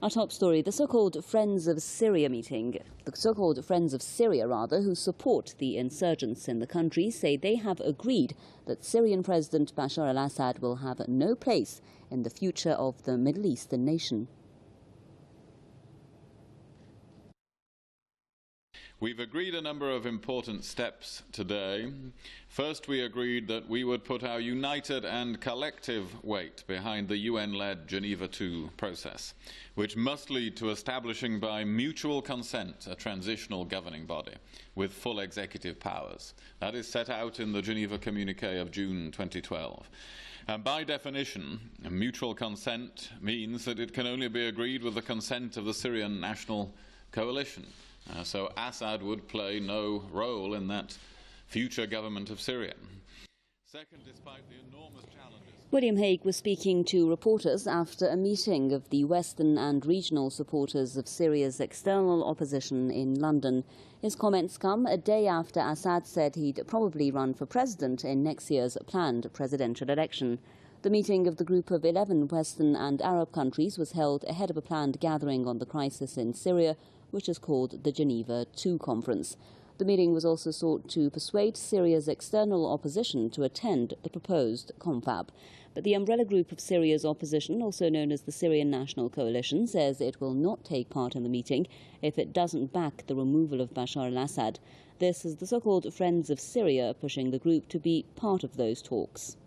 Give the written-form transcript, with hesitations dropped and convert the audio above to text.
Our top story, the so-called Friends of Syria meeting. The so-called Friends of Syria, who support the insurgents in the country, say they have agreed that Syrian President Bashar al-Assad will have no place in the future of the Middle Eastern nation. We've agreed a number of important steps today. First, we agreed that we would put our united and collective weight behind the UN-led Geneva II process, which must lead to establishing by mutual consent a transitional governing body with full executive powers. That is set out in the Geneva Communiqué of June 2012. And by definition, mutual consent means that it can only be agreed with the consent of the Syrian National Coalition. So Assad would play no role in that future government of Syria. Second, despite the enormous challenges... William Hague was speaking to reporters after a meeting of the Western and regional supporters of Syria's external opposition in London. His comments come a day after Assad said he'd probably run for president in next year's planned presidential election. The meeting of the group of 11 Western and Arab countries was held ahead of a planned gathering on the crisis in Syria, which is called the Geneva II Conference. The meeting was also sought to persuade Syria's external opposition to attend the proposed confab. But the umbrella group of Syria's opposition, also known as the Syrian National Coalition, says it will not take part in the meeting if it doesn't back the removal of Bashar al-Assad. This is the so-called Friends of Syria pushing the group to be part of those talks.